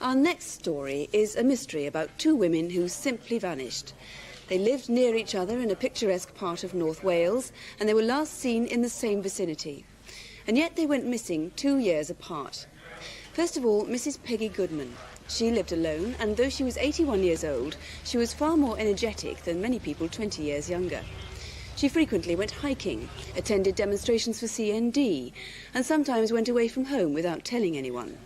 Our next story is a mystery about two women who simply vanished. They lived near each other in a picturesque part of North Wales, and they were last seen in the same vicinity. And yet they went missing 2 years apart. First of all, Mrs. Peggy Goodman. She lived alone, and though she was 81 years old, she was far more energetic than many people 20 years younger. She frequently went hiking, attended demonstrations for CND, and sometimes went away from home without telling anyone.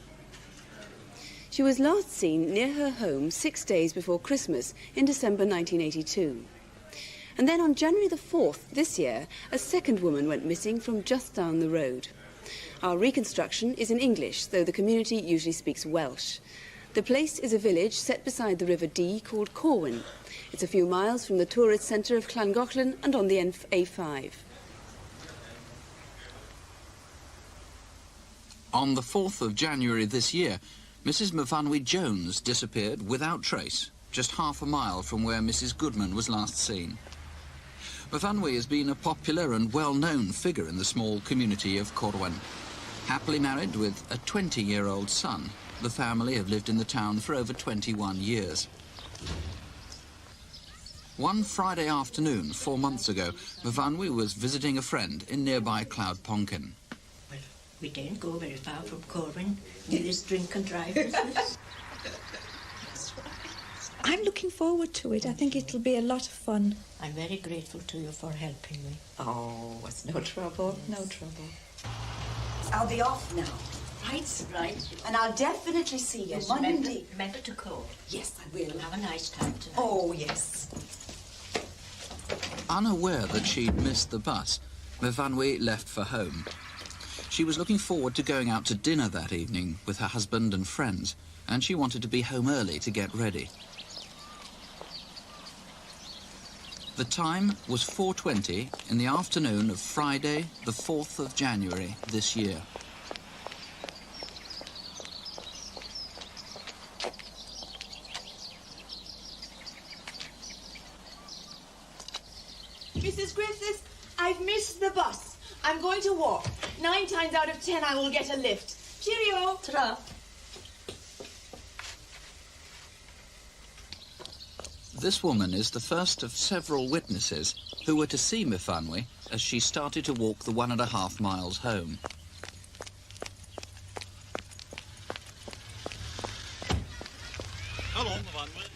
She was last seen near her home 6 days before Christmas in December 1982. And then on January the 4th this year, a second woman went missing from just down the road. Our reconstruction is in English, though the community usually speaks Welsh. The place is a village set beside the River Dee called Corwyn. It's a few miles from the tourist centre of Llangollen and on the A5. On the 4th of January this year, Mrs. Myfanwy Jones disappeared without trace, just half a mile from where Mrs. Goodman was last seen. Myfanwy has been a popular and well-known figure in the small community of Corwyn. Happily married with a 20-year-old son, the family have lived in the town for over 21 years. One Friday afternoon, 4 months ago, Myfanwy was visiting a friend in nearby Cloudponkin. Well, we didn't go very far from Corwyn. We just drink and drive business. I'm looking forward to it. I think it'll be a lot of fun. I'm very grateful to you for helping me. Oh, it's no trouble, Yes. no trouble. I'll be off now. Right. And I'll definitely see you Monday. Remember to call. Yes, I will. Have a nice time tonight. Oh, yes. Unaware that she'd missed the bus, Myfanwy left for home. She was looking forward to going out to dinner that evening with her husband and friends, and she wanted to be home early to get ready. The time was 4:20 in the afternoon of Friday, the 4th of January this year. Mrs. Griffiths, I've missed the bus. I'm going to walk. 9 times out of 10 I will get a lift. Cheerio. Ta-ra. This woman is the first of several witnesses who were to see Myfanwy as she started to walk the 1.5 miles home.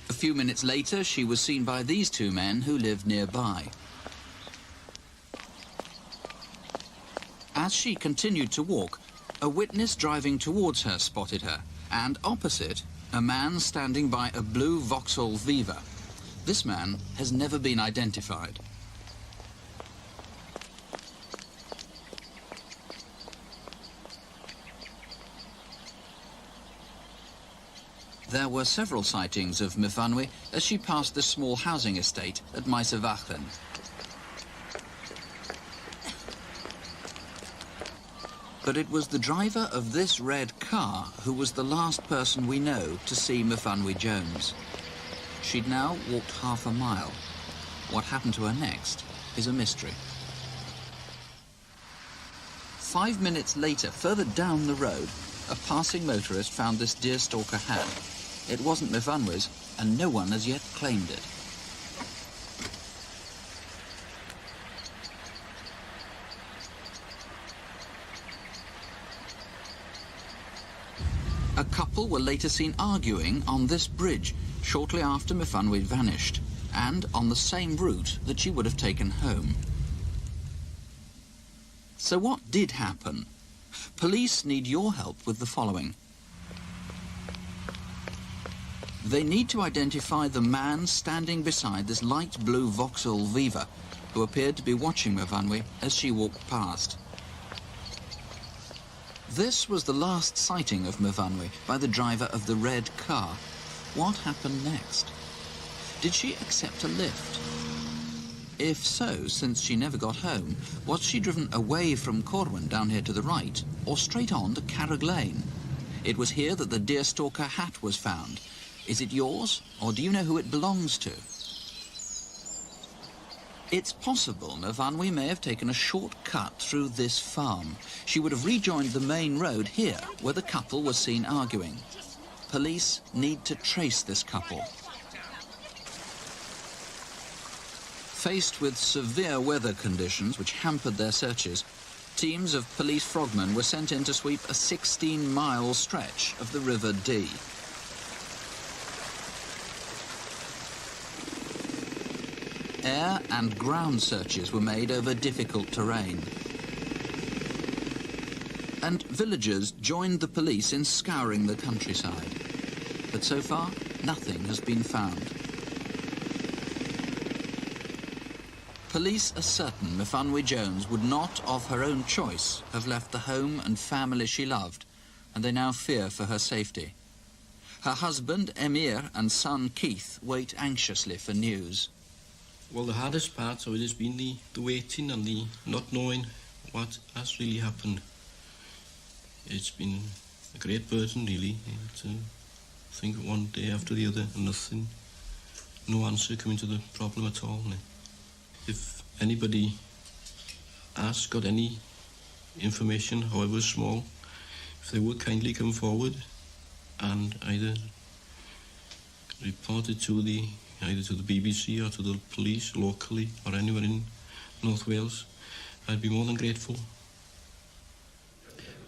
A few minutes later, she was seen by these two men who lived nearby. As she continued to walk, a witness driving towards her spotted her, and opposite, a man standing by a blue Vauxhall Viva. This man has never been identified. There were several sightings of Myfanwy as she passed the small housing estate at Myfanwy. But it was the driver of this red car who was the last person we know to see Myfanwy Jones. She'd now walked half a mile. What happened to her next is a mystery. 5 minutes later, further down the road, a passing motorist found this deerstalker hat. It wasn't Myfanwy's, and no one has yet claimed it. A couple were later seen arguing on this bridge shortly after Myfanwy vanished, and on the same route that she would have taken home. So what did happen? Police need your help with the following. They need to identify the man standing beside this light blue Vauxhall Viva, who appeared to be watching Myfanwy as she walked past. This was the last sighting of Myfanwy by the driver of the red car. What happened next? Did she accept a lift? If so, since she never got home, was she driven away from Corwyn down here to the right, or straight on to Carreg Lane? It was here that the deerstalker hat was found. Is it yours, or do you know who it belongs to? It's possible Myfanwy may have taken a short cut through this farm. She would have rejoined the main road here, where the couple was seen arguing. police need to trace this couple. Faced with severe weather conditions which hampered their searches, teams of police frogmen were sent in to sweep a 16-mile stretch of the River Dee. Air and ground searches were made over difficult terrain. And villagers joined the police in scouring the countryside. But so far, nothing has been found. Police are certain Myfanwy Jones would not, of her own choice, have left the home and family she loved, and they now fear for her safety. Her husband, Emir, and son, Keith, wait anxiously for news. Well, the hardest part of it has been the waiting and the not knowing what has really happened. It's been a great burden, really, to think one day after the other, nothing, no answer coming to the problem at all. If anybody has got any information, however small, if they would kindly come forward and either report it to either to the BBC or to the police locally or anywhere in North Wales, I'd be more than grateful.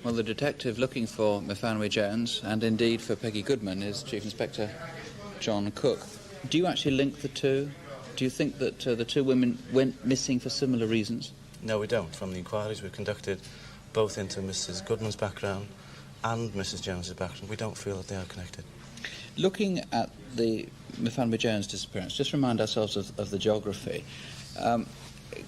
Well, the detective looking for Myfanwy Jones, and indeed for Peggy Goodman, is Chief Inspector John Cook. Do you actually link the two? Do you think that the two women went missing for similar reasons? No, we don't. From the inquiries we've conducted, both into Mrs. Goodman's background and Mrs. Jones's background, we don't feel that they are connected. Looking at the Myfanwy Jones disappearance, just remind ourselves of the geography.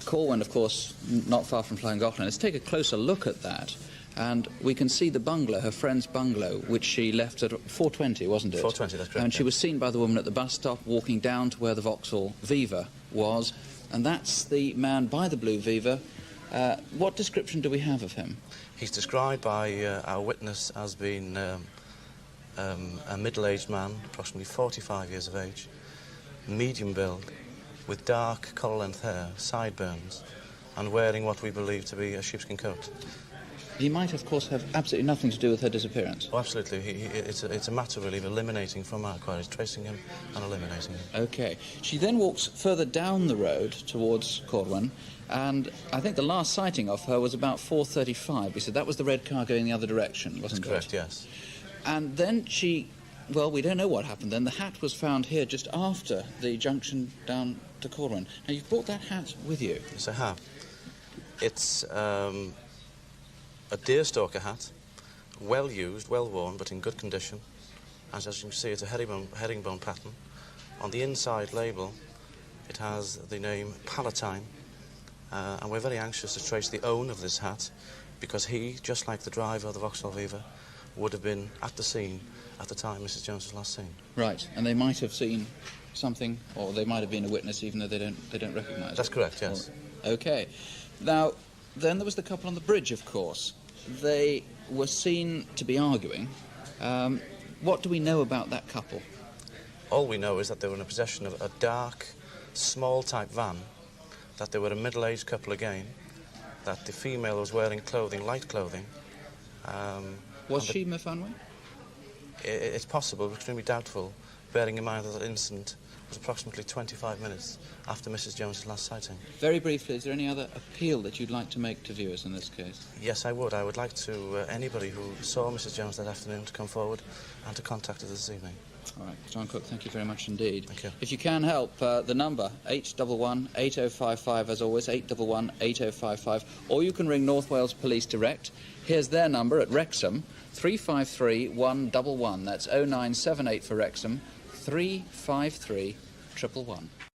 Corwin, of course, not far from Llangollen. Let's take a closer look at that. And we can see the bungalow, her friend's bungalow, which she left at 4:20, wasn't it? 4:20, that's correct. And she was seen by the woman at the bus stop walking down to where the Vauxhall Viva was. And that's the man by the blue Viva. What description do we have of him? He's described by our witness as being a middle-aged man, approximately 45 years of age, medium build, with dark collar-length hair, sideburns, and wearing what we believe to be a sheepskin coat. He might, of course, have absolutely nothing to do with her disappearance. Oh, absolutely. It's a matter, really, of eliminating from our inquiries, tracing him and eliminating him. OK. She then walks further down the road towards Corwin, and I think the last sighting of her was about 4:35. We said that was the red car going the other direction, wasn't it? That's correct, yes. And then she... Well, we don't know what happened then. The hat was found here just after the junction down to Corwin. Now, you've brought that hat with you. Yes, I have. It's a deerstalker hat, well used, well worn, but in good condition. As you can see, it's a herringbone pattern. On the inside label, it has the name Palatine, and we're very anxious to trace the owner of this hat, because he, just like the driver of the Vauxhall Viva, would have been at the scene at the time Mrs. Jones was last seen. Right, and they might have seen something, or they might have been a witness, even though they don't recognise it. That's correct, yes. OK. Now, then there was the couple on the bridge, of course. They were seen to be arguing. What do we know about that couple? All we know is that they were in possession of a dark, small-type van, that they were a middle-aged couple again, that the female was wearing clothing, light clothing. Was she Myfanwy? It's possible, but extremely doubtful, bearing in mind that that incident was approximately 25 minutes after Mrs. Jones's last sighting. Very briefly, is there any other appeal that you'd like to make to viewers in this case? Yes, I would. I would like to anybody who saw Mrs. Jones that afternoon to come forward and to contact us this evening. All right, John Cook, thank you very much indeed. Thank you. If you can help, the number, 811-8055, as always, 811-8055, or you can ring North Wales Police Direct. Here's their number at Wrexham, 353 111. That's 0978 for Wrexham, 353 111.